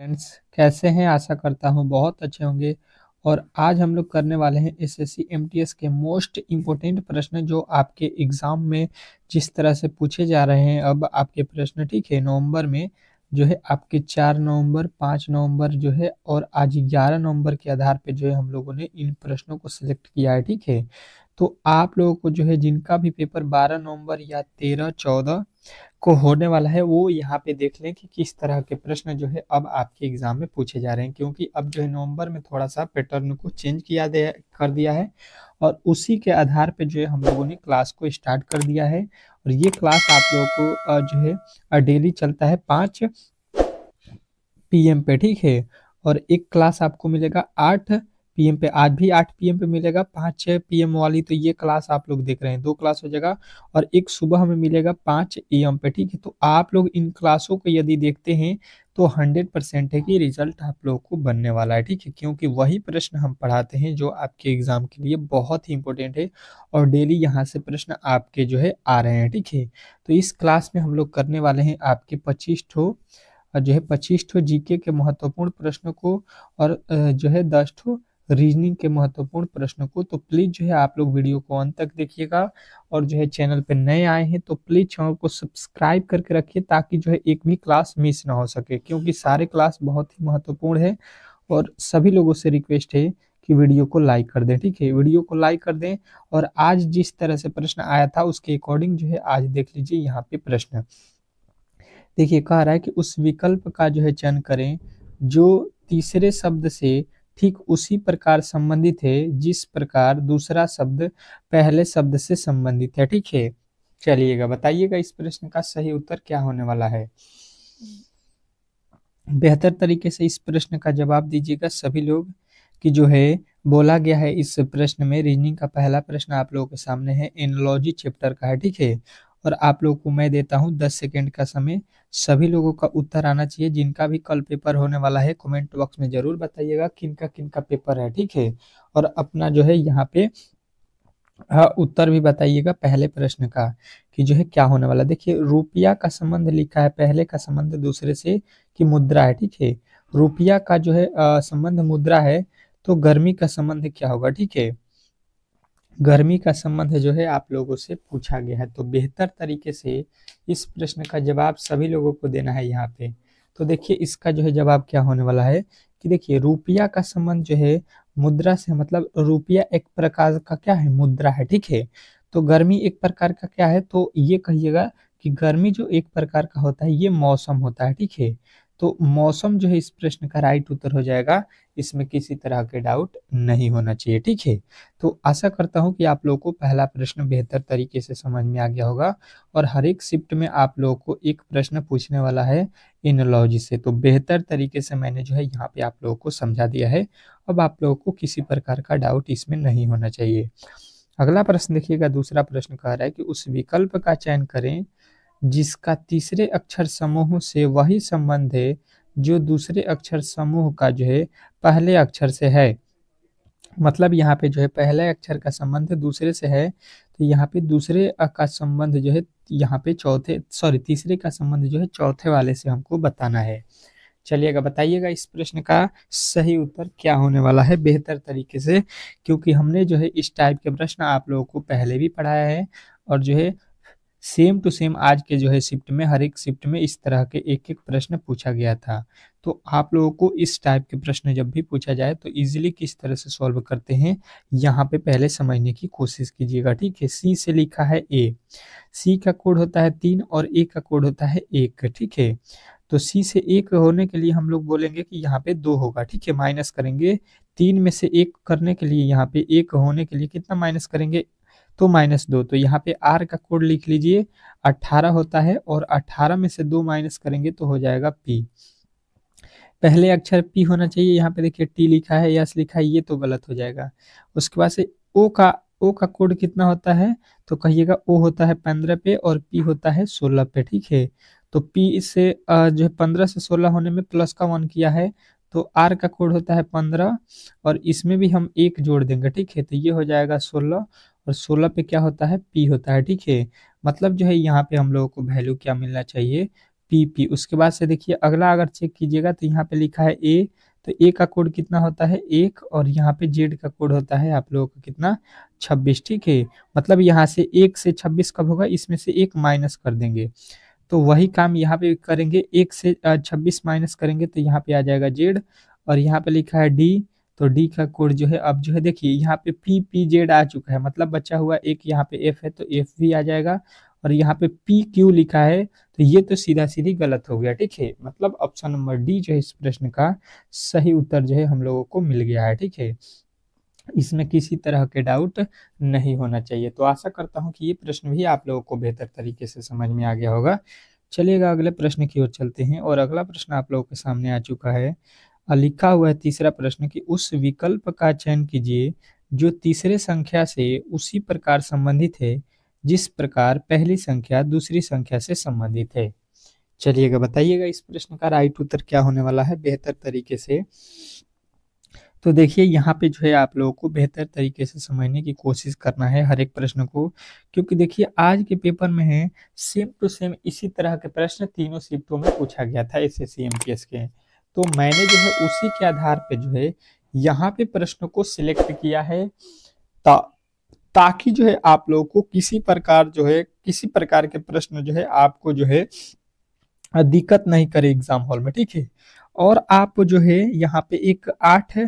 Friends, कैसे हैं? आशा करता हूँ बहुत अच्छे होंगे। और आज हम लोग करने वाले हैं एसएससी एमटीएस के मोस्ट इम्पोर्टेंट प्रश्न जो आपके एग्जाम में जिस तरह से पूछे जा रहे हैं। अब आपके प्रश्न ठीक है नवंबर में जो है आपके 4 नवंबर, 5 नवंबर जो है और आज 11 नवंबर के आधार पे जो है हम लोगों ने इन प्रश्नों को सिलेक्ट किया है। ठीक है, तो आप लोगों को जो है जिनका भी पेपर 12 नवंबर या 13, 14 को होने वाला है वो यहाँ पे देख लें कि किस तरह के प्रश्न जो है अब आपके एग्जाम में पूछे जा रहे हैं, क्योंकि अब जो है नवंबर में थोड़ा सा पैटर्न को चेंज कर दिया है और उसी के आधार पे जो है हम लोगों ने क्लास को स्टार्ट कर दिया है। और ये क्लास आप लोगों को जो है डेली चलता है 5 PM पे। ठीक है, और एक क्लास आपको मिलेगा 8 PM पे। आज भी 8 PM पे मिलेगा, 5-6 PM वाली तो ये क्लास आप लोग देख रहे हैं, 2 क्लास हो जाएगा। और एक सुबह में मिलेगा 5 AM पे। ठीक है, तो आप लोग इन क्लासों को यदि देखते हैं तो 100% है कि रिजल्ट आप लोगों को बनने वाला है। ठीक है, क्योंकि वही प्रश्न हम पढ़ाते हैं जो आपके एग्जाम के लिए बहुत ही इंपॉर्टेंट है और डेली यहाँ से प्रश्न आपके जो है आ रहे हैं। ठीक है, तो इस क्लास में हम लोग करने वाले हैं आपके 25 ठो जीके के महत्वपूर्ण प्रश्नों को और जो है 10 ठो रीजनिंग के महत्वपूर्ण प्रश्नों को। तो प्लीज जो है आप लोग वीडियो को अंत तक देखिएगा और जो है चैनल पे नए आए हैं तो प्लीज चैनल को सब्सक्राइब करके रखिए ताकि जो है एक भी क्लास मिस ना हो सके, क्योंकि सारे क्लास बहुत ही महत्वपूर्ण है। और सभी लोगों से रिक्वेस्ट है कि वीडियो को लाइक कर दें। ठीक है, वीडियो को लाइक कर दें और आज जिस तरह से प्रश्न आया था उसके अकॉर्डिंग जो है आज देख लीजिए यहाँ पे प्रश्न। देखिए, कह रहा है कि उस विकल्प का जो है चयन करें जो तीसरे शब्द से ठीक उसी प्रकार संबंधित है जिस प्रकार दूसरा शब्द पहले शब्द से संबंधित है। ठीक है, चलिएगा बताइएगा इस प्रश्न का सही उत्तर क्या होने वाला है। बेहतर तरीके से इस प्रश्न का जवाब दीजिएगा सभी लोग कि जो है बोला गया है इस प्रश्न में। रीजनिंग का पहला प्रश्न आप लोगों के सामने है, एनोलॉजी चैप्टर का है। ठीक है, और आप लोगों को मैं देता हूं 10 सेकेंड का समय। सभी लोगों का उत्तर आना चाहिए। जिनका भी कल पेपर होने वाला है कमेंट बॉक्स में जरूर बताइएगा किनका किनका पेपर है। ठीक है, और अपना जो है यहाँ पे उत्तर भी बताइएगा पहले प्रश्न का कि जो है क्या होने वाला। देखिए, रुपया का संबंध लिखा है, पहले का संबंध दूसरे से कि मुद्रा है। ठीक है, रुपया का जो है संबंध मुद्रा है, तो गर्मी का संबंध क्या होगा। ठीक है, गर्मी का संबंध जो है आप लोगों से पूछा गया है, तो बेहतर तरीके से इस प्रश्न का जवाब सभी लोगों को देना है यहाँ पे। तो देखिए इसका जो है जवाब क्या होने वाला है कि देखिए रुपया का संबंध जो है मुद्रा से, मतलब रुपया एक प्रकार का क्या है, मुद्रा है। ठीक है, तो गर्मी एक प्रकार का क्या है, तो ये कहिएगा कि गर्मी जो एक प्रकार का होता है ये मौसम होता है। ठीक है, तो मौसम जो है इस प्रश्न का राइट उत्तर हो जाएगा, इसमें किसी तरह के डाउट नहीं होना चाहिए। ठीक है, तो आशा करता हूं कि आप लोगों को पहला प्रश्न बेहतर तरीके से समझ में आ गया होगा और हर एक शिफ्ट में आप लोगों को एक प्रश्न पूछने वाला है एनोलॉजी से, तो बेहतर तरीके से मैंने जो है यहाँ पे आप लोगों को समझा दिया है। अब आप लोगों को किसी प्रकार का डाउट इसमें नहीं होना चाहिए। अगला प्रश्न देखिएगा, दूसरा प्रश्न कह रहा है कि उस विकल्प का चयन करें जिसका तीसरे अक्षर समूह से वही संबंध है जो दूसरे अक्षर समूह का जो है पहले अक्षर से है। मतलब यहाँ पे जो है पहले अक्षर का संबंध दूसरे से है, तो यहाँ पे दूसरे का संबंध जो है यहाँ पे तीसरे का संबंध जो है चौथे वाले से हमको बताना है। चलिएगा बताइएगा इस प्रश्न का सही उत्तर क्या होने वाला है बेहतर तरीके से, क्योंकि हमने जो है इस टाइप के प्रश्न आप लोगों को पहले भी पढ़ाया है और जो है सेम टू सेम आज के जो है शिफ्ट में हर एक शिफ्ट में इस तरह के एक एक प्रश्न पूछा गया था। तो आप लोगों को इस टाइप के प्रश्न जब भी पूछा जाए तो इजीली किस तरह से सॉल्व करते हैं यहाँ पे पहले समझने की कोशिश कीजिएगा। ठीक है, सी से लिखा है ए, सी का कोड होता है 3 और ए का कोड होता है 1। ठीक है, तो सी से 1 होने के लिए हम लोग बोलेंगे कि यहाँ पे 2 होगा। ठीक है, माइनस करेंगे 3 में से 1 करने के लिए, यहाँ पे 1 होने के लिए कितना माइनस करेंगे, तो -2। तो यहाँ पे आर का कोड लिख लीजिए 18 होता है और 18 में से 2 माइनस करेंगे तो हो जाएगा पी। पहले अक्षर पी होना चाहिए, यहाँ पे देखिए टी लिखा है, यस लिखा है, ये तो गलत हो जाएगा। उसके बाद से ओ का कोड कितना होता है, तो कहिएगा ओ होता है 15 पे और पी होता है 16 पे। ठीक है, तो पी से जो है 15 से 16 होने में प्लस का 1 किया है, तो आर का कोड होता है 15 और इसमें भी हम 1 जोड़ देंगे। ठीक है, तो ये हो जाएगा 16 और 16 पे क्या होता है, पी होता है। ठीक है, मतलब जो है यहाँ पे हम लोगों को वैल्यू क्या मिलना चाहिए, PP। उसके बाद से देखिए अगला अगर चेक कीजिएगा तो यहाँ पे लिखा है A, तो A का कोड कितना होता है 1, और यहाँ पे Z का कोड होता है आप लोगों का कितना 26। ठीक है, मतलब यहाँ से 1 से 26 कब होगा, इसमें से 1 माइनस कर देंगे, तो वही काम यहाँ पे करेंगे, 1 से 26 माइनस करेंगे तो यहाँ पे आ जाएगा Z, और यहाँ पे लिखा है D, तो D का कोड जो है अब जो है देखिए यहाँ पे PPZ आ चुका है, मतलब बचा हुआ एक यहाँ पे F है तो F भी आ जाएगा, और यहाँ पे PQ लिखा है तो ये तो सीधा सीधी गलत हो गया। ठीक है, मतलब ऑप्शन नंबर डी जो है इस प्रश्न का सही उत्तर जो है हम लोगों को मिल गया है। ठीक है, इसमें किसी तरह के डाउट नहीं होना चाहिए। तो आशा करता हूं कि ये प्रश्न भी आप लोगों को बेहतर तरीके से समझ में आ गया होगा। चलिएगा अगले प्रश्न की ओर चलते हैं, और अगला प्रश्न आप लोगों के सामने आ चुका है। लिखा हुआ है तीसरा प्रश्न कि उस विकल्प का चयन कीजिए जो तीसरे संख्या से उसी प्रकार संबंधित है जिस प्रकार पहली संख्या दूसरी संख्या से संबंधित है। चलिएगा बताइएगा इस प्रश्न का राइट उत्तर क्या होने वाला है बेहतर तरीके से। तो देखिए यहाँ पे जो है आप लोगों को बेहतर तरीके से समझने की कोशिश करना है हर एक प्रश्न को, क्योंकि देखिए आज के पेपर में है सेम टू सेम इसी तरह के प्रश्न तीनों शिफ्टों में पूछा गया था एसएससी एमटीएस के। तो मैंने जो है उसी के आधार पे जो है यहाँ पे प्रश्नों को सिलेक्ट किया है, ताकि जो है आप लोगों को किसी प्रकार के प्रश्न जो है आपको जो है दिक्कत नहीं करे एग्जाम हॉल में। ठीक है, और आप जो है यहाँ पे एक 8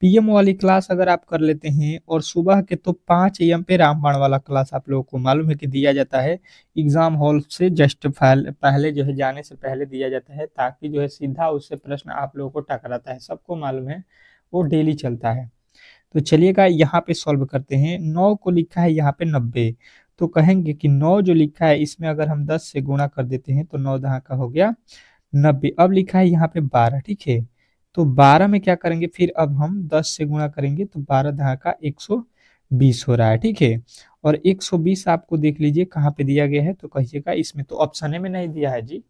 PM वाली क्लास अगर आप कर लेते हैं, और सुबह के तो 5 AM पे रामबाण वाला क्लास आप लोगों को मालूम है कि दिया जाता है एग्जाम हॉल से जस्ट पहले जो है जाने से पहले दिया जाता है, ताकि जो है सीधा उससे प्रश्न आप लोगों को टकराता है, सबको मालूम है वो डेली चलता है। तो चलिएगा यहाँ पे सॉल्व करते हैं। 9 को लिखा है यहाँ पे 90, तो कहेंगे कि 9 जो लिखा है इसमें अगर हम 10 से गुणा कर देते हैं तो 9 दहा का हो गया 90। अब लिखा है यहाँ पे 12। ठीक है, तो 12 में क्या करेंगे, फिर अब हम 10 से गुणा करेंगे तो 12 दहा का 120 हो रहा है। ठीक है, और 120 आपको देख लीजिए कहाँ पे दिया गया है, तो कहिएगा इसमें तो ऑप्शन में नहीं दिया है जी।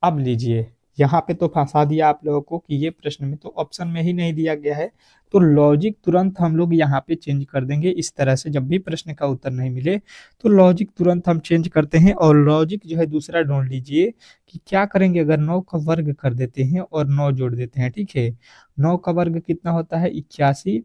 अब लीजिए यहाँ पे तो फंसा दिया आप लोगों को कि ये प्रश्न में तो ऑप्शन में ही नहीं दिया गया है, तो लॉजिक तुरंत हम लोग यहाँ पे चेंज कर देंगे। इस तरह से जब भी प्रश्न का उत्तर नहीं मिले तो लॉजिक तुरंत हम चेंज करते हैं, और लॉजिक जो है दूसरा ढूंढ लीजिए कि क्या करेंगे अगर 9 का वर्ग कर देते हैं और 9 जोड़ देते हैं। ठीक है, 9 का वर्ग कितना होता है 81,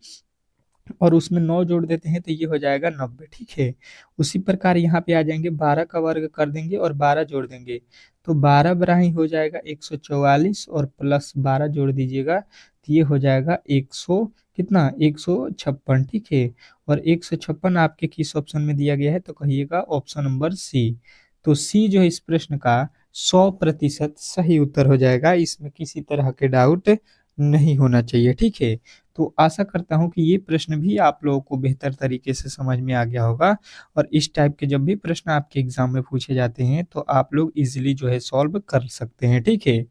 और उसमें 9 जोड़ देते हैं तो ये हो जाएगा 90। ठीक है, उसी प्रकार यहाँ पे आ जाएंगे 12 का वर्ग कर देंगे और 12 जोड़ देंगे तो 12 बराही हो जाएगा 144, और प्लस 12 जोड़ दीजिएगा तो ये हो जाएगा 100 कितना 156। ठीक है, और 156 आपके किस ऑप्शन में दिया गया है, तो कहिएगा ऑप्शन नंबर सी। तो सी जो है इस प्रश्न का 100% सही उत्तर हो जाएगा, इसमें किसी तरह के डाउट नहीं होना चाहिए। ठीक है, तो आशा करता हूं कि ये प्रश्न भी आप लोगों को बेहतर तरीके से समझ में आ गया होगा, और इस टाइप के जब भी प्रश्न आपके एग्जाम में पूछे जाते हैं तो आप लोग इजीली जो है सॉल्व कर सकते हैं। ठीक है,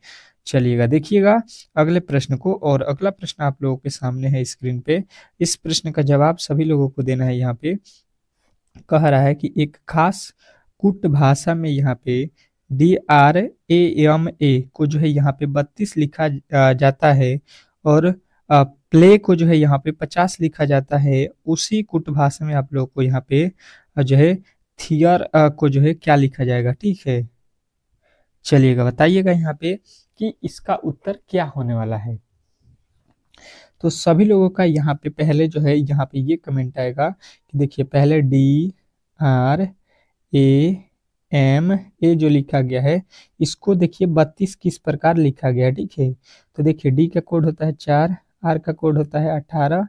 चलिएगा देखिएगा अगले प्रश्न को, और अगला प्रश्न आप लोगों के सामने है स्क्रीन पे। इस प्रश्न का जवाब सभी लोगों को देना है। यहाँ पे कह रहा है कि एक खास कुट भाषा में यहाँ पे DRAMA को जो है यहाँ पे 32 लिखा जाता है, और प्ले को जो है यहाँ पे 50 लिखा जाता है। उसी कुट भाषा में आप लोग को यहाँ पे जो है थियर को जो है क्या लिखा जाएगा। ठीक है, चलिएगा बताइएगा यहाँ पे कि इसका उत्तर क्या होने वाला है। तो सभी लोगों का यहाँ पे पहले जो है यहाँ पे ये कमेंट आएगा कि देखिए पहले DRAMA जो लिखा गया है इसको देखिए 32 किस प्रकार लिखा गया है। ठीक है, तो देखिए डी का कोड होता है 4, आर का कोड होता है 18,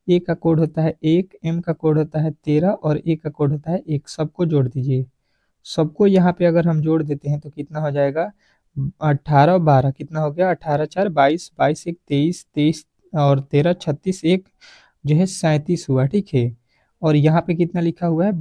ए का कोड होता है 1, एम का कोड होता है 13, और ए का कोड होता है 1। सबको जोड़ दीजिए, सबको यहाँ पे अगर हम जोड़ देते हैं तो कितना हो जाएगा 18 और 12 कितना हो गया 18 4 22, 22 1 23, 23 और 13 36, एक जो है 37 हुआ। ठीक है, और यहाँ पे कितना लिखा हुआ है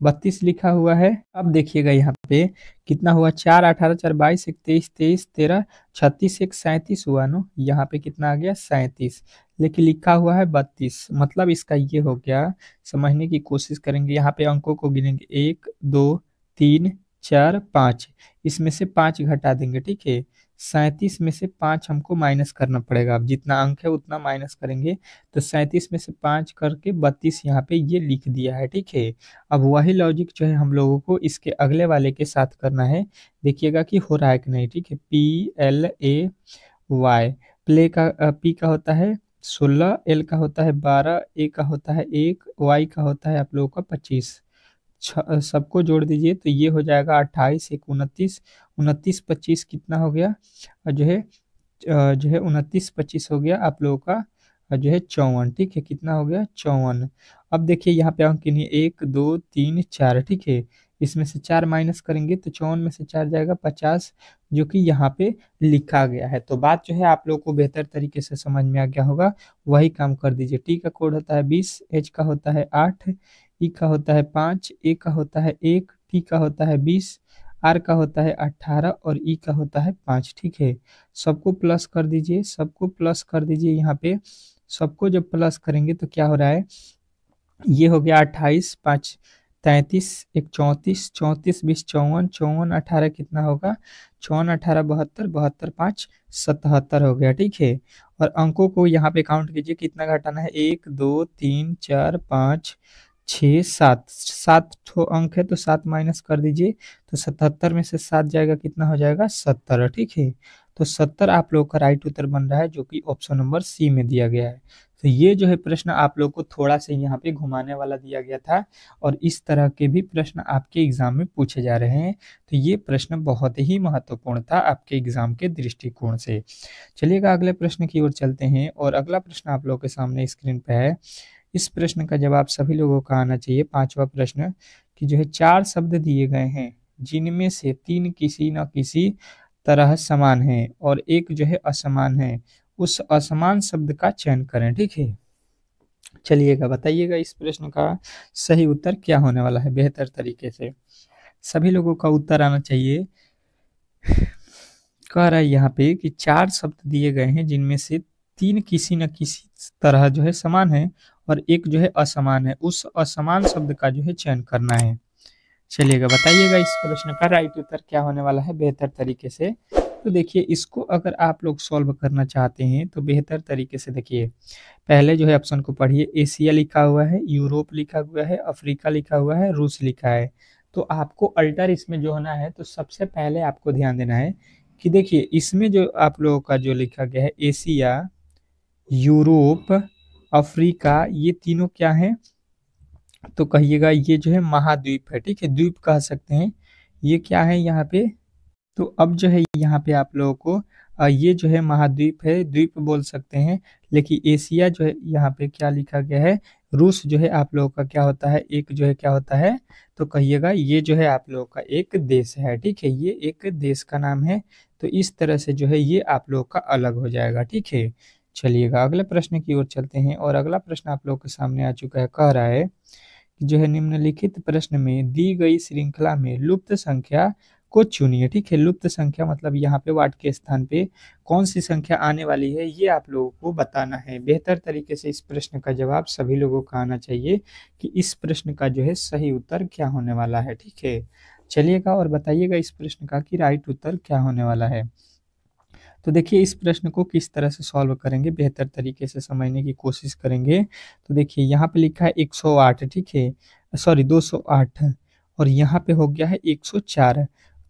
32 लिखा हुआ है। अब देखिएगा यहाँ पे कितना हुआ 4 18 4 22 1 23 23 13 36 1 37 हुआ नो, यहाँ पे कितना आ गया 37, लेकिन लिखा हुआ है 32। मतलब इसका ये हो गया, समझने की कोशिश करेंगे। यहाँ पे अंकों को गिनेंगे 1 2 3 4 5, इसमें से 5 घटा देंगे। ठीक है, 37 में से 5 हमको माइनस करना पड़ेगा। अब जितना अंक है उतना माइनस करेंगे, तो 37 में से 5 करके 32 यहाँ पे ये लिख दिया है, ठीक है। अब वही लॉजिक जो है हम लोगों को इसके अगले वाले के साथ करना है। देखिएगा कि हो रहा है कि नहीं, ठीक है। PLAY, प्ले का P का होता है 16, L का होता है 12, A का होता है 1, Y का होता है आप लोगों का 25। सबको जोड़ दीजिए तो ये हो जाएगा 28, 1 29, 29 25 कितना हो गया, और जो है 29 25 हो गया आप लोगों का, और जो है 54, ठीक है। कितना हो गया, 54। अब देखिए यहाँ पे अंक गिनिए 1 2 3 4, ठीक है। इसमें से 4 माइनस करेंगे तो 54 में से 4 जाएगा 50, जो कि यहाँ पे लिखा गया है। तो बात जो है आप लोग को बेहतर तरीके से समझ में आ गया होगा, वही काम कर दीजिए। टी का कोड होता है 20, एच का होता है 8, ई का होता है 5, ए का होता है 1, टी का होता है 20, आर का होता है 18 और ई का होता है 5, ठीक है। सबको प्लस कर दीजिए, सबको प्लस कर दीजिए। यहाँ पे सबको जब प्लस करेंगे तो क्या हो रहा है, ये हो गया 28, 5 33, 1 34, 34 20 54, 54 18 कितना होगा, 54 18 72, 72 5 77 हो गया, ठीक है। और अंकों को यहाँ पे काउंट कीजिए, कितना घटाना है, 1 2 3 4 5 6 7, 7 ठो अंक है तो 7 माइनस कर दीजिए, तो 77 में से 7 जाएगा, कितना हो जाएगा 70, ठीक है। तो 70 आप लोग का राइट उत्तर बन रहा है, जो कि ऑप्शन नंबर सी में दिया गया है। तो ये जो है प्रश्न आप लोग को थोड़ा सा यहाँ पे घुमाने वाला दिया गया था, और इस तरह के भी प्रश्न आपके एग्जाम में पूछे जा रहे हैं। तो ये प्रश्न बहुत ही महत्वपूर्ण था आपके एग्जाम के दृष्टिकोण से। चलिएगा अगले प्रश्न की ओर चलते हैं, और अगला प्रश्न आप लोग के सामने स्क्रीन पे है। इस प्रश्न का जवाब सभी लोगों का आना चाहिए। 5वां प्रश्न कि जो है 4 शब्द दिए गए हैं, जिनमें से 3 किसी न किसी तरह समान है और एक जो है असमान है, उस असमान शब्द का चयन करें, ठीक है। चलिएगा बताइएगा इस प्रश्न का सही उत्तर क्या होने वाला है बेहतर तरीके से। सभी लोगों का उत्तर आना चाहिए। कह रहा है यहाँ पे कि 4 शब्द दिए गए हैं, जिनमें से 3 किसी न किसी तरह जो है समान है और एक जो है असमान है, उस असमान शब्द का जो है चयन करना है। चलिएगा बताइएगा इस प्रश्न का राइट उत्तर क्या होने वाला है बेहतर तरीके से। तो देखिए, इसको अगर आप लोग सॉल्व करना चाहते हैं तो बेहतर तरीके से देखिए, पहले जो है ऑप्शन को पढ़िए। एशिया लिखा हुआ है, यूरोप लिखा हुआ है, अफ्रीका लिखा हुआ है, रूस लिखा है। तो आपको अल्टर इसमें जो होना है, तो सबसे पहले आपको ध्यान देना है कि देखिए इसमें जो आप लोगों का जो लिखा गया है एशिया, यूरोप, अफ्रीका, ये तीनों क्या है, तो कहिएगा ये जो है महाद्वीप है, ठीक है। द्वीप कह सकते हैं, ये क्या है यहाँ पे। तो अब जो है यहाँ पे आप लोगों को ये जो है महाद्वीप है, द्वीप बोल सकते हैं। लेकिन एशिया जो है यहाँ पे क्या लिखा गया है, रूस जो है आप लोगों का क्या होता है, एक जो है क्या होता है, तो कहिएगा ये जो है आप लोगों का एक देश है, ठीक है। ये एक देश का नाम है, तो इस तरह से जो है ये आप लोग का अलग हो जाएगा, ठीक है। चलिएगा अगले प्रश्न की ओर चलते हैं, और अगला प्रश्न आप लोग के सामने आ चुका है। कह रहा है कि जो है निम्नलिखित प्रश्न में दी गई श्रृंखला में लुप्त संख्या को चुनिए, ठीक है। लुप्त संख्या मतलब यहाँ पे वाट के स्थान पे कौन सी संख्या आने वाली है, ये आप लोगों को बताना है। बेहतर तरीके से इस प्रश्न का जवाब सभी लोगों का आना चाहिए कि इस प्रश्न का जो है सही उत्तर क्या होने वाला है, ठीक है। चलिएगा और बताइएगा इस प्रश्न का कि राइट उत्तर क्या होने वाला है। तो देखिए इस प्रश्न को किस तरह से सॉल्व करेंगे, बेहतर तरीके से समझने की कोशिश करेंगे। तो देखिए यहाँ पे लिखा है 108, ठीक है, सॉरी 208, और यहाँ पे हो गया है 104।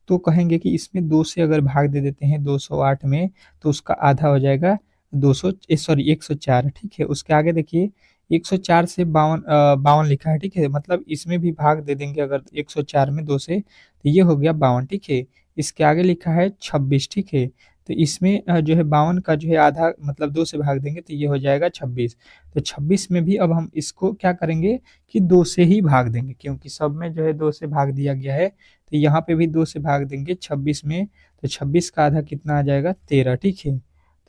तो कहेंगे कि इसमें 2 से अगर भाग दे देते हैं 208 में, तो उसका आधा हो जाएगा 104, ठीक है। उसके आगे देखिए 104 से 52 लिखा है, ठीक है। मतलब इसमें भी भाग दे देंगे अगर 104 में 2 से, तो ये हो गया 52, ठीक है। इसके आगे लिखा है 26, ठीक है। तो इसमें जो है 52 का जो है आधा मतलब 2 से भाग देंगे तो ये हो जाएगा 26। तो 26 में भी अब हम इसको क्या करेंगे कि 2 से ही भाग देंगे, क्योंकि सब में जो है 2 से भाग दिया गया है। तो यहाँ पे भी 2 से भाग देंगे 26 में, तो 26 का आधा कितना आ जाएगा 13, ठीक है।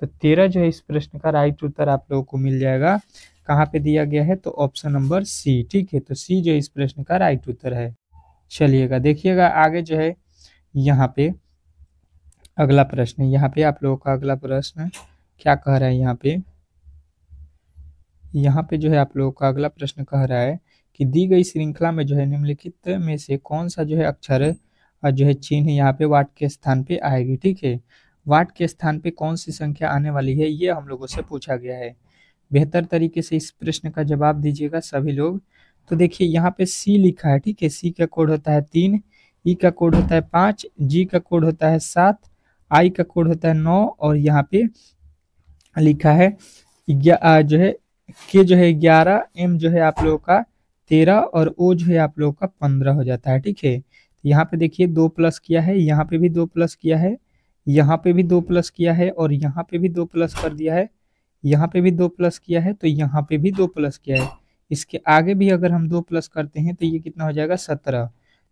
तो 13 जो है इस प्रश्न का राइट उत्तर आप लोगों को मिल जाएगा। कहाँ पे दिया गया है, तो ऑप्शन नंबर सी, ठीक है। तो सी जो इस प्रश्न का राइट उत्तर है। चलिएगा देखिएगा आगे जो है यहाँ पे अगला प्रश्न, यहाँ पे आप लोगों का अगला प्रश्न क्या कह रहा है, यहाँ पे जो है आप लोगों का अगला प्रश्न कह रहा है कि दी गई श्रृंखला में जो है निम्नलिखित में से कौन सा जो है अक्षर जो है चिन्ह यहाँ पे वाट के स्थान पे आएगी, ठीक है। वाट के स्थान पे कौन सी संख्या आने वाली है, ये हम लोगों से पूछा गया है। बेहतर तरीके से इस प्रश्न का जवाब दीजिएगा सभी लोग। तो देखिए यहाँ पे सी लिखा है, ठीक है। सी का कोड होता है 3, ई का कोड होता है 5, जी का कोड होता है 7, आई का कोड होता है 9, और यहाँ पे लिखा है जो है के जो है 11, एम जो है आप लोगों का 13, और ओ जो है आप लोगों का 15 हो जाता है, ठीक है। यहाँ पे देखिए 2 प्लस किया है, यहाँ पे भी 2 प्लस किया है, यहाँ पे भी 2 प्लस किया है, और यहाँ पे भी 2 प्लस कर दिया है, यहाँ पे भी 2 प्लस किया है, तो यहाँ पे भी 2 प्लस किया है। इसके आगे भी अगर हम 2 प्लस करते हैं तो ये कितना हो जाएगा 17।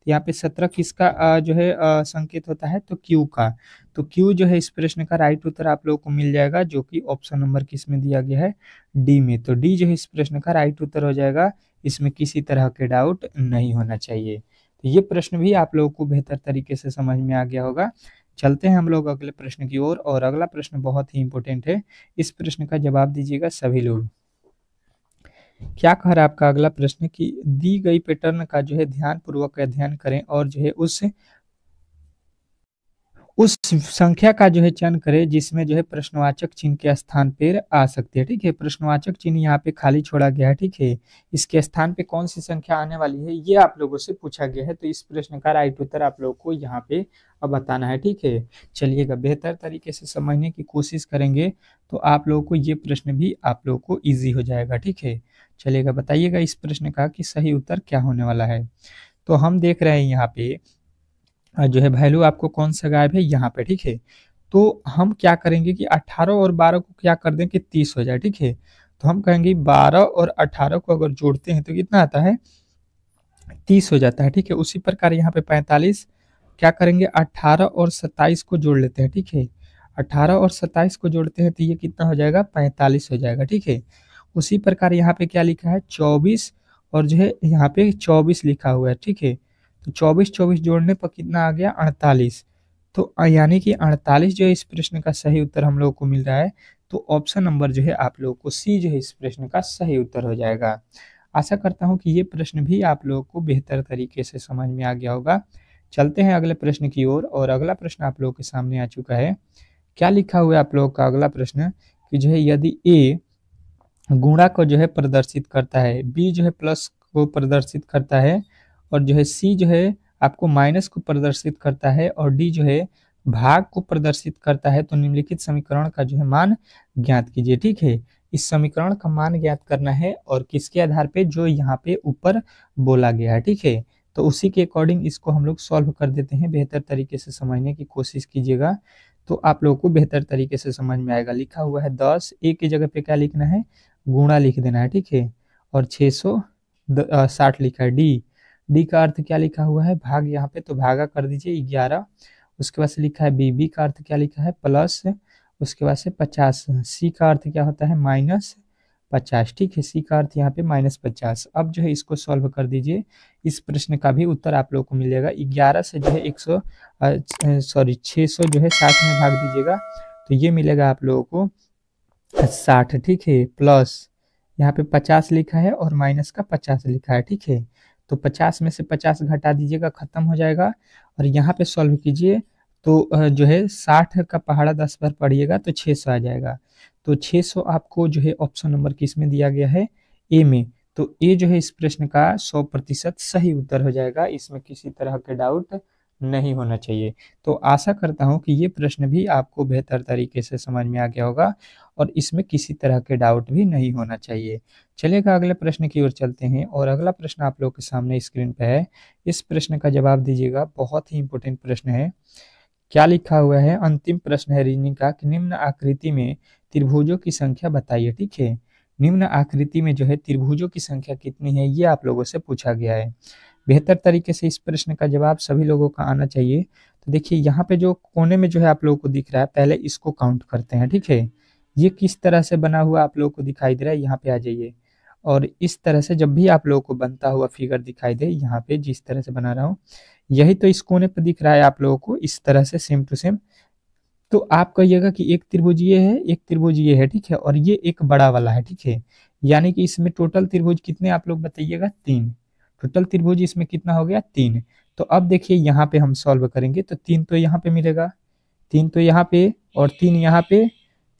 तो यहाँ पे 17 किसका जो है संकेत होता है, तो क्यू का। तो क्यू जो है इस प्रश्न का राइट उत्तर आप लोगों को मिल जाएगा, जो कि ऑप्शन नंबर किस में दिया गया है, डी में। तो डी जो है इस प्रश्न का राइट उत्तर हो जाएगा, इसमें किसी तरह के डाउट नहीं होना चाहिए। तो ये प्रश्न भी आप लोगों को बेहतर तरीके से समझ में आ गया होगा। चलते हैं हम लोग अगले प्रश्न की ओर, और अगला प्रश्न बहुत ही इंपॉर्टेंट है। इस प्रश्न का जवाब दीजिएगा सभी लोग। क्या कह रहा है आपका अगला प्रश्न कि दी गई पैटर्न का जो है ध्यानपूर्वक अध्ययन करें और जो है उस संख्या का जो है चयन करें जिसमें जो है प्रश्नवाचक चिन्ह के स्थान पर आ सकती है, ठीक है। प्रश्नवाचक चिन्ह यहाँ पे खाली छोड़ा गया है, ठीक है। इसके स्थान पे कौन सी संख्या आने वाली है, ये आप लोगों से पूछा गया है। तो इस प्रश्न का राइट उत्तर आप लोगों को यहाँ पे अब बताना है, ठीक है। चलिएगा बेहतर तरीके से समझने की कोशिश करेंगे तो आप लोगों को ये प्रश्न भी आप लोगों को ईजी हो जाएगा, ठीक है। चलिएगा बताइएगा इस प्रश्न का कि सही उत्तर क्या होने वाला है। तो हम देख रहे हैं यहाँ पे जो है वैल्यू आपको कौन सा गायब है यहाँ पे, ठीक है। तो हम क्या करेंगे कि 18 और 12 को क्या कर दें कि 30 हो जाए, ठीक है। तो हम कहेंगे 12 और 18 को अगर जोड़ते हैं तो कितना आता है, 30 हो जाता है, ठीक है। उसी प्रकार यहाँ पे 45 क्या करेंगे, 18 और 27 को जोड़ लेते हैं, ठीक है। 18 और 27 को जोड़ते हैं तो ये कितना हो जाएगा, 45 हो जाएगा, ठीक है। उसी प्रकार यहाँ पे क्या लिखा है, 24 और जो है यहाँ पे 24 लिखा हुआ है, ठीक है। तो 24 जोड़ने पर कितना आ गया, 48। तो यानी कि 48 जो है इस प्रश्न का सही उत्तर हम लोग को मिल रहा है। तो ऑप्शन नंबर जो है आप लोग को सी जो है इस प्रश्न का सही उत्तर हो जाएगा। आशा करता हूं कि ये प्रश्न भी आप लोगों को बेहतर तरीके से समझ में आ गया होगा। चलते हैं अगले प्रश्न की ओर, और अगला प्रश्न आप लोगों के सामने आ चुका है। क्या लिखा हुआ है आप लोगों का अगला प्रश्न कि जो है यदि ए गुणा को जो है प्रदर्शित करता है, बी जो है प्लस को प्रदर्शित करता है, और जो है सी जो है आपको माइनस को प्रदर्शित करता है, और डी जो है भाग को प्रदर्शित करता है, तो निम्नलिखित समीकरण का जो है मान ज्ञात कीजिए, ठीक है। इस समीकरण का मान ज्ञात करना है और किसके आधार पे, जो यहाँ पे ऊपर बोला गया है, ठीक है। तो उसी के अकॉर्डिंग इसको हम लोग सॉल्व कर देते हैं। बेहतर तरीके से समझने की कोशिश कीजिएगा तो आप लोगों को बेहतर तरीके से समझ में आएगा। लिखा हुआ है 10, ए की जगह पे क्या लिखना है, गुणा लिख देना है, ठीक है। और 660 लिखा है। डी का अर्थ क्या लिखा हुआ है, भाग, यहाँ पे तो भागा कर दीजिए 11। उसके बाद से लिखा है बी का अर्थ क्या लिखा है, प्लस, उसके बाद से 50। सी का अर्थ क्या होता है, -50, ठीक है। सी का अर्थ यहाँ पे -50। अब जो है इसको सॉल्व कर दीजिए। इस प्रश्न का भी उत्तर आप लोग को मिलेगा। 11 से जो है 600 जो है 60 में भाग दीजिएगा तो ये मिलेगा आप लोगों को 60, ठीक है। प्लस यहाँ पे 50 लिखा है और माइनस का 50 लिखा है, ठीक है। तो 50 में से 50 घटा दीजिएगा, खत्म हो जाएगा। और यहाँ पे सॉल्व कीजिए तो जो है 60 का पहाड़ा 10 बार पढ़िएगा तो 600 आ जाएगा। तो 600 आपको जो है ऑप्शन नंबर किस में दिया गया है, ए में। तो ए जो है इस प्रश्न का 100% सही उत्तर हो जाएगा। इसमें किसी तरह के डाउट नहीं होना चाहिए। तो आशा करता हूं कि ये प्रश्न भी आपको बेहतर तरीके से समझ में आ गया होगा और इसमें किसी तरह के डाउट भी नहीं होना चाहिए। चलिएगा अगले प्रश्न की ओर चलते हैं, और अगला प्रश्न आप लोग के सामने स्क्रीन पे है। इस प्रश्न का जवाब दीजिएगा, बहुत ही इंपॉर्टेंट प्रश्न है। क्या लिखा हुआ है, अंतिम प्रश्न है रीजनिंग का कि निम्न आकृति में त्रिभुजों की संख्या बताइए, ठीक है। निम्न आकृति में जो है त्रिभुजों की संख्या कितनी है, ये आप लोगों से पूछा गया है। बेहतर तरीके से इस प्रश्न का जवाब सभी लोगों का आना चाहिए। तो देखिए यहाँ पे जो कोने में जो है आप लोगों को दिख रहा है, पहले इसको काउंट करते हैं, ठीक है। ये किस तरह से बना हुआ आप लोगों को दिखाई दे रहा है, यहाँ पे आ जाइए। और इस तरह से जब भी आप लोगों को बनता हुआ फिगर दिखाई दे, यहाँ पे जिस तरह से बना रहा हूँ, यही तो इस कोने पर दिख रहा है आप लोगों को, इस तरह से सेम टू सेम। तो आप कहिएगा कि एक त्रिभुज ये है, एक त्रिभुज ये है, ठीक है, और ये एक बड़ा वाला है, ठीक है। यानी कि इसमें टोटल त्रिभुज कितने आप लोग बताइएगा, 3। टोटल त्रिभुज इसमें कितना हो गया, 3। तो अब देखिए यहाँ पे हम सॉल्व करेंगे तो 3 तो यहाँ पे मिलेगा, 3 तो यहाँ पे और 3 यहाँ पे,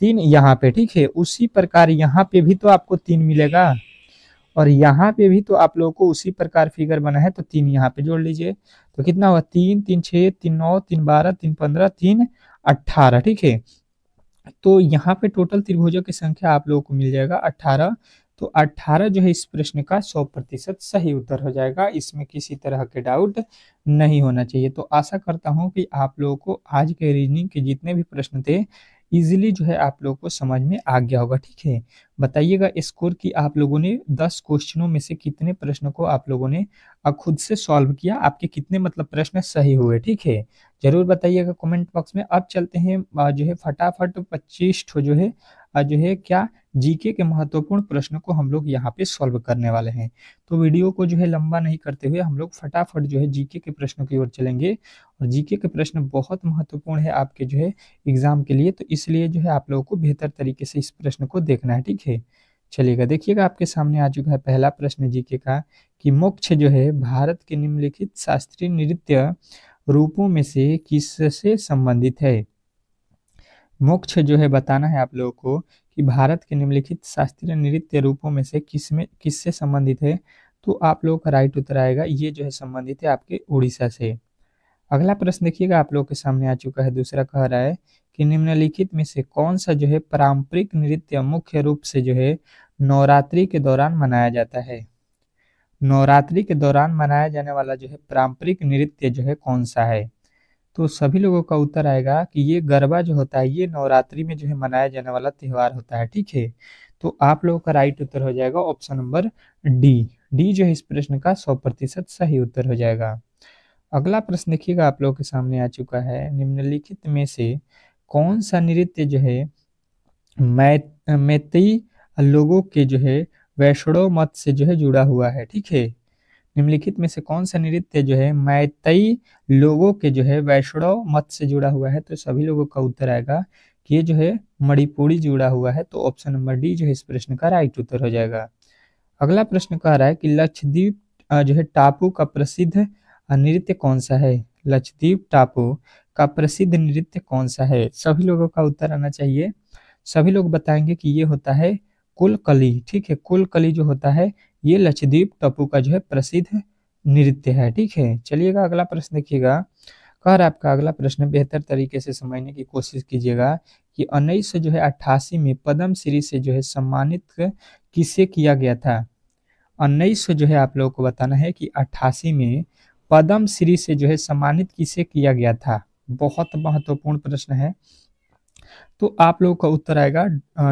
3 यहाँ पे, ठीक है। उसी प्रकार यहाँ पे भी तो आपको 3 मिलेगा और यहाँ पे भी तो आप लोगों को उसी प्रकार फिगर बना है, तो 3 यहाँ पे जोड़ लीजिए। तो कितना हुआ, 3 3 6 3 9 3 12 3 15 3 18, ठीक है। तो यहाँ पे टोटल त्रिभुजों की संख्या आप लोगों को मिल जाएगा 18। तो 18 जो है इस प्रश्न का 100% सही उत्तर हो जाएगा, इसमें किसी तरह के डाउट नहीं होना चाहिए। तो आशा करता हूँ कि आप लोगों को आज के रीजनिंग के जितने भी प्रश्न थे इजीली जो है आप लोगों को समझ में आ गया होगा, ठीक है। बताइएगा स्कोर की आप लोगों ने 10 क्वेश्चनों में से कितने प्रश्नों को आप लोगों ने खुद से सॉल्व किया, आपके कितने मतलब प्रश्न सही हुए, ठीक है। जरूर बताइएगा कमेंट बॉक्स में। अब चलते हैं जो है फटाफट 25 ठो जो है क्या जीके के महत्वपूर्ण प्रश्नों को हम लोग यहाँ पे सॉल्व करने वाले हैं। तो वीडियो को जो है लंबा नहीं करते हुए हम लोग फटाफट जो है जीके के प्रश्नों की ओर चलेंगे। और जीके के प्रश्न बहुत महत्वपूर्ण है आपके जो है एग्जाम के लिए, तो इसलिए जो है आप लोगों को बेहतर तरीके से इस प्रश्न को देखना है, ठीक है। चलिएगा देखिएगा, आपके सामने आ चुका है पहला प्रश्न जीके का कि मोक्ष जो है भारत के निम्नलिखित शास्त्रीय नृत्य रूपों में से किससे संबंधित है। मोक्ष जो है बताना है आप लोगों को कि भारत के निम्नलिखित शास्त्रीय नृत्य रूपों में से किससे संबंधित है। तो आप लोगों का राइट उत्तर आएगा, ये जो है संबंधित है आपके उड़ीसा से। अगला प्रश्न देखिएगा आप लोगों के सामने आ चुका है, दूसरा कह रहा है कि निम्नलिखित में से कौन सा जो है पारंपरिक नृत्य मुख्य रूप से जो है नवरात्रि के दौरान मनाया जाता है। नवरात्रि के दौरान मनाया जाने वाला जो है पारंपरिक नृत्य जो है कौन सा है। तो सभी लोगों का उत्तर आएगा कि ये गरबा जो होता है ये नवरात्रि में जो है मनाया जाने वाला त्योहार होता है, ठीक है। तो आप लोगों का राइट उत्तर हो जाएगा ऑप्शन नंबर डी। डी जो है इस प्रश्न का 100% सही उत्तर हो जाएगा। अगला प्रश्न देखिएगा आप लोगों के सामने आ चुका है, निम्नलिखित में से कौन सा नृत्य जो है मैतेई लोगों के जो है वैष्णव मत से जो है जुड़ा हुआ है, ठीक है। निम्नलिखित में से कौन सा नृत्य जो है मैतेई लोगों के जो है वैष्णव मत से जुड़ा हुआ है। तो सभी लोगों का उत्तर आएगा कि ये जो है मणिपुरी जुड़ा हुआ है। तो ऑप्शन नंबर डी जो है इस प्रश्न का राइट उत्तर हो जाएगा। अगला प्रश्न कह रहा है कि लक्षद्वीप जो है टापू का प्रसिद्ध नृत्य कौन सा है। लक्षद्वीप टापू का प्रसिद्ध नृत्य कौन सा है, सभी लोगों का उत्तर आना चाहिए। सभी लोग बताएंगे कि ये होता है कोलकली, ठीक है। कोलकली जो होता है ये लक्षद्वीप टापू का जो है प्रसिद्ध नृत्य है, ठीक है। चलिएगा अगला प्रश्न देखिएगा, कह रहा है आपका अगला प्रश्न बेहतर तरीके से समझने की कोशिश कीजिएगा कि 1988 में पद्मश्री से जो है सम्मानित किसे किया गया था। 1900 जो है आप लोगों को बताना है कि 88 में पद्मश्री से जो है सम्मानित किसे किया गया था। बहुत महत्वपूर्ण प्रश्न है। तो आप लोगों का उत्तर आएगा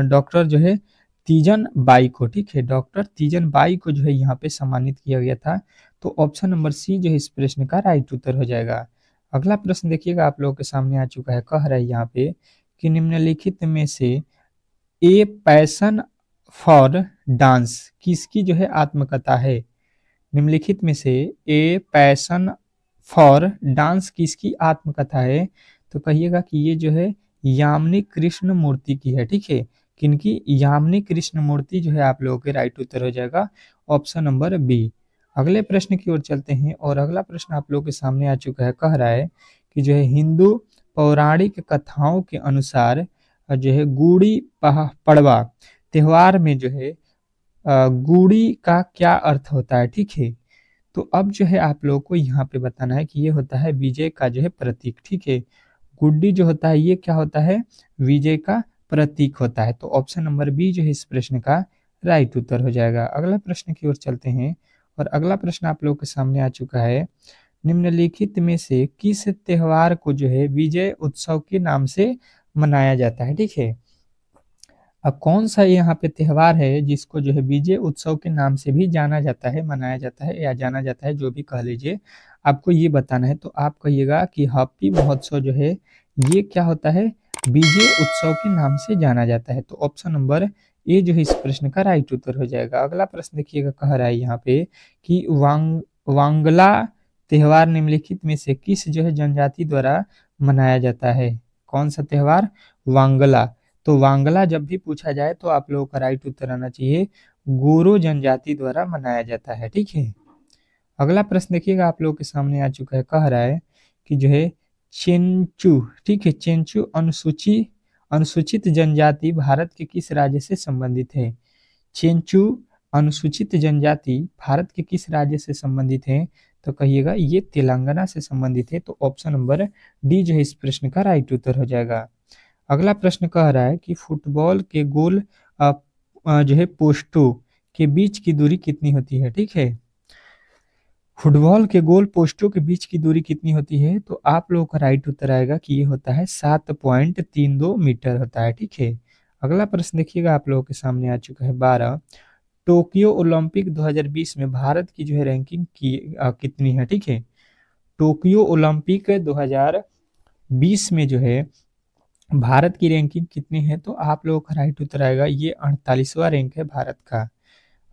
डॉक्टर जो है तीजन बाई को, ठीक है। डॉक्टर तीजन बाई को जो है यहाँ पे सम्मानित किया गया था। तो ऑप्शन नंबर सी जो है इस प्रश्न का राइट उत्तर हो जाएगा। अगला प्रश्न देखिएगा आप लोगों के सामने आ चुका है, कह रहा है यहाँ पे कि निम्नलिखित में से ए पैशन फॉर डांस किसकी जो है आत्मकथा है। निम्नलिखित में से ए पैशन फॉर डांस किसकी आत्मकथा है। तो कहिएगा कि ये जो है यामिनी कृष्ण मूर्ति की है, ठीक है। किनकी, यामिनी कृष्ण मूर्ति जो है आप लोगों के राइट उत्तर हो जाएगा ऑप्शन नंबर बी। अगले प्रश्न की ओर चलते हैं और अगला प्रश्न आप लोगों के सामने आ चुका है, कह रहा है कि जो है हिंदू पौराणिक कथाओं के अनुसार जो है गुड़ी पड़वा त्योहार में जो है गुड़ी का क्या अर्थ होता है, ठीक है। तो अब जो है आप लोगों को यहाँ पे बताना है कि ये होता है विजय का जो है प्रतीक, ठीक है। गुड्डी जो होता है ये क्या होता है, विजय का प्रतीक होता है। तो ऑप्शन नंबर बी जो है इस प्रश्न का राइट उत्तर हो जाएगा। अगला प्रश्न की ओर चलते हैं और अगला प्रश्न आप लोगों के सामने आ चुका है, निम्नलिखित में से किस त्योहार को जो है विजय उत्सव के नाम से मनाया जाता है, ठीक है। अब कौन सा यहाँ पे त्योहार है जिसको जो है विजय उत्सव के नाम से भी जाना जाता है, मनाया जाता है या जाना जाता है, जो भी कह लीजिए, आपको ये बताना है। तो आप कहिएगा कि हॉपी महोत्सव जो है ये क्या होता है, विजय उत्सव के नाम से जाना जाता है। तो ऑप्शन नंबर ए जो है इस प्रश्न का राइट उत्तर हो जाएगा। अगला प्रश्न देखिएगा, कह रहा है यहाँ पे कि वांगला त्योहार निम्नलिखित में से किस जो है जनजाति द्वारा मनाया जाता है। कौन सा त्योहार, वांगला। तो वांगला जब भी पूछा जाए तो आप लोगों का राइट उत्तर आना चाहिए गोरो जनजाति द्वारा मनाया जाता है, ठीक है। अगला प्रश्न देखिएगा आप लोगों के सामने आ चुका है, कह रहा है कि जो है चेंचू, ठीक है, चेंचू अनुसूचित जनजाति भारत के किस राज्य से संबंधित है? चेंचू अनुसूचित जनजाति भारत के किस राज्य से संबंधित है? तो कहिएगा ये तेलंगाना से संबंधित है। तो ऑप्शन नंबर डी जो है इस प्रश्न का राइट उत्तर हो जाएगा। अगला प्रश्न कह रहा है कि फुटबॉल के गोल जो है पोस्टों के बीच की दूरी कितनी होती है? ठीक है, फुटबॉल के गोल पोस्टों के बीच की दूरी कितनी होती है? तो आप लोगों का राइट उत्तर आएगा कि ये होता है 7.32 मीटर होता है। ठीक है, अगला प्रश्न देखिएगा आप लोगों के सामने आ चुका है 12। टोक्यो ओलंपिक 2020 में भारत की जो है रैंकिंग कितनी है? ठीक है, टोक्यो ओलंपिक 2020 में जो है भारत की रैंकिंग कितनी है? तो आप लोगों का राइट उत्तर आएगा ये 48वां रैंक है भारत का।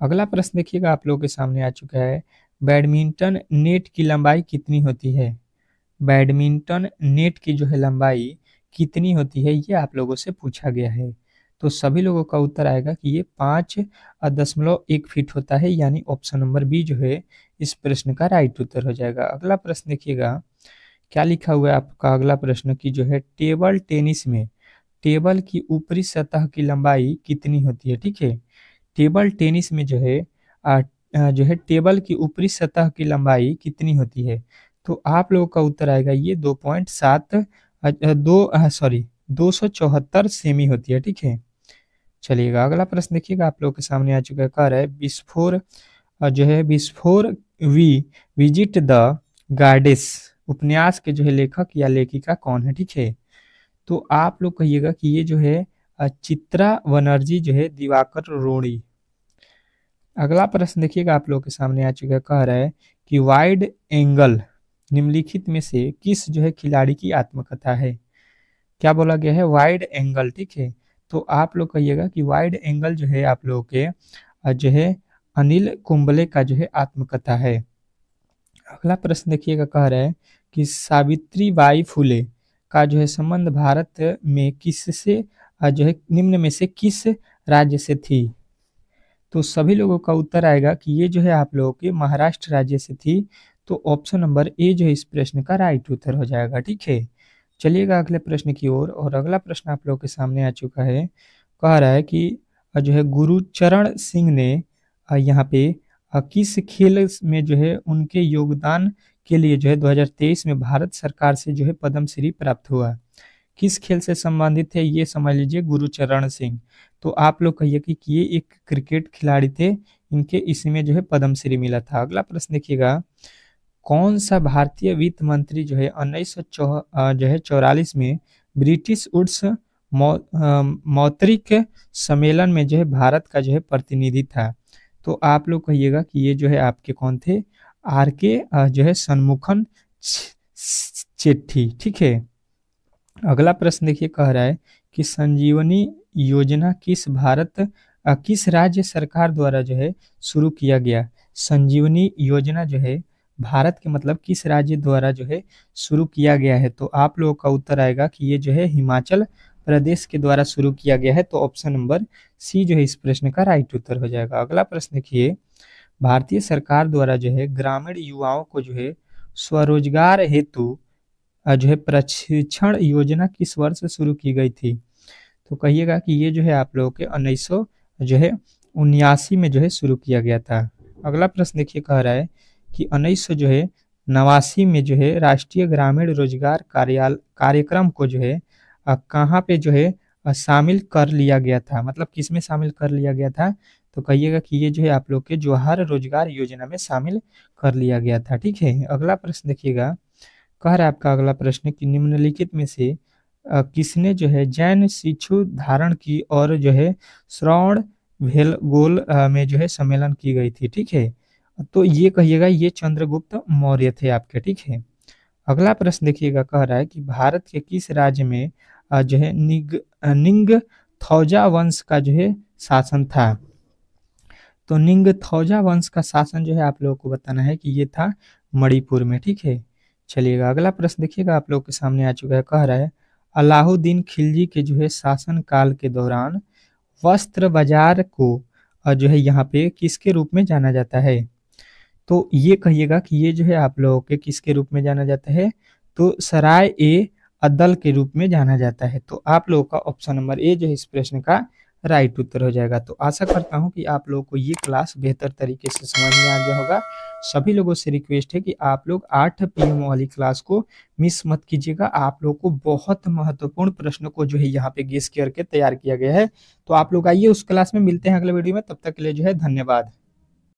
अगला प्रश्न देखिएगा आप लोगों के सामने आ चुका है, बैडमिंटन नेट की लंबाई कितनी होती है? बैडमिंटन नेट की जो है लंबाई कितनी होती है, ये आप लोगों से पूछा गया है। तो सभी लोगों का उत्तर आएगा कि ये 5.1 फीट होता है, यानी ऑप्शन नंबर बी जो है इस प्रश्न का राइट उत्तर हो जाएगा। अगला प्रश्न देखिएगा क्या लिखा हुआ है आपका अगला प्रश्न की जो है टेबल टेनिस में टेबल की ऊपरी सतह की लंबाई कितनी होती है? ठीक है, टेबल टेनिस में जो है टेबल की ऊपरी सतह की लंबाई कितनी होती है? तो आप लोगों का उत्तर आएगा ये 274 सेमी होती है। ठीक है, चलिएगा अगला प्रश्न देखिएगा आप लोगों के सामने आ चुका है, कह रहा है बिस्फोर वी विजिट द गार्डेस उपन्यास के जो है लेखक या लेखिका कौन है? ठीक है, तो आप लोग कहिएगा कि ये जो है चित्रा बनर्जी जो है दिवाकर रोड़ी। अगला प्रश्न देखिएगा आप लोग के सामने आ चुका है, कह रहा है कि वाइड एंगल निम्नलिखित में से किस जो है खिलाड़ी की आत्मकथा है? क्या बोला गया है? Wide angle. ठीक है, तो आप लोग कहिएगा कि वाइड एंगल जो है आप लोगों के जो है अनिल कुंबले का जो है आत्मकथा है। अगला प्रश्न देखिएगा, कह रहा है कि सावित्री बाई फुले का जो है संबंध भारत में किससे जो है निम्न में से किस राज्य से थी? तो सभी लोगों का उत्तर आएगा कि ये जो है आप लोगों के महाराष्ट्र राज्य से थी। तो ऑप्शन नंबर ए जो है इस प्रश्न का राइट उत्तर हो जाएगा। ठीक है, चलिएगा अगले प्रश्न की ओर। और अगला प्रश्न आप लोगों के सामने आ चुका है, कह रहा है कि जो है गुरुचरण सिंह ने यहाँ पे किस खेल में जो है उनके योगदान के लिए जो है 2023 में भारत सरकार से जो है पद्मश्री प्राप्त हुआ? किस खेल से संबंधित है ये समझ लीजिए, गुरुचरण सिंह। तो आप लोग कहिए कि ये एक क्रिकेट खिलाड़ी थे, इनके इसी में जो है पद्मश्री मिला था। अगला प्रश्न देखिएगा, कौन सा भारतीय वित्त मंत्री जो है 1944 में ब्रिटिश वुड्स मौद्रिक सम्मेलन में जो है भारत का जो है प्रतिनिधि था? तो आप लोग कहिएगा कि ये जो है आपके कौन थे? आर के जो है सन्मुखन चेट्टी। ठीक है, अगला प्रश्न देखिए, कह रहा है कि संजीवनी योजना किस राज्य सरकार द्वारा जो है शुरू किया गया? संजीवनी योजना जो है भारत के मतलब किस राज्य द्वारा जो है शुरू किया गया है? तो आप लोगों का उत्तर आएगा कि ये जो है हिमाचल प्रदेश के द्वारा शुरू किया गया है। तो ऑप्शन नंबर सी जो है इस प्रश्न का राइट उत्तर हो जाएगा। अगला प्रश्न देखिए, भारतीय सरकार द्वारा जो है ग्रामीण युवाओं को जो है स्वरोजगार हेतु जो है प्रशिक्षण योजना किस वर्ष शुरू की गई थी? तो कहिएगा कि ये जो है आप लोगों के 1979 में जो है शुरू किया गया था। अगला प्रश्न देखिए, कह रहा है कि 1989 में जो है राष्ट्रीय ग्रामीण रोजगार कार्यक्रम को जो है कहाँ पे जो है शामिल कर लिया गया था? मतलब किस में शामिल कर लिया गया था? तो कहिएगा कि ये जो है आप लोग के जवाहर रोजगार योजना में शामिल कर लिया गया था। ठीक है, अगला प्रश्न देखिएगा, कह रहा है आपका अगला प्रश्न कि निम्नलिखित में से किसने जो है जैन शिक्षु धारण की और जो है श्रवण बेलगोल में जो है सम्मेलन की गई थी? ठीक है, तो ये कहिएगा ये चंद्रगुप्त मौर्य थे आपके। ठीक है, अगला प्रश्न देखिएगा, कह रहा है कि भारत के किस राज्य में जो है निंगथौजा वंश का जो है शासन था? तो निंगथौजा वंश का शासन जो है आप लोगों को बताना है कि ये था मणिपुर में। ठीक है, चलिएगा अगला प्रश्न देखिएगा आप लोग के सामने आ चुका है, कह रहा है अलाउद्दीन खिलजी के जो है शासन काल के दौरान वस्त्र बाजार को जो है यहाँ पे किसके रूप में जाना जाता है? तो ये कहिएगा कि ये जो है आप लोगों के किसके रूप में जाना जाता है? तो सराय ए अद्दल के रूप में जाना जाता है। तो आप लोगों का ऑप्शन नंबर ए जो है इस प्रश्न का राइट उत्तर हो जाएगा। तो आशा करता हूँ कि आप लोगों को ये क्लास बेहतर तरीके से समझ में आ गया होगा। सभी लोगों से रिक्वेस्ट है कि आप लोग 8 पीएम वाली क्लास को मिस मत कीजिएगा। आप लोग को बहुत महत्वपूर्ण प्रश्नों को जो है यहाँ पे गेस करके तैयार किया गया है। तो आप लोग आइए उस क्लास में मिलते हैं अगले वीडियो में, तब तक के लिए जो है धन्यवाद।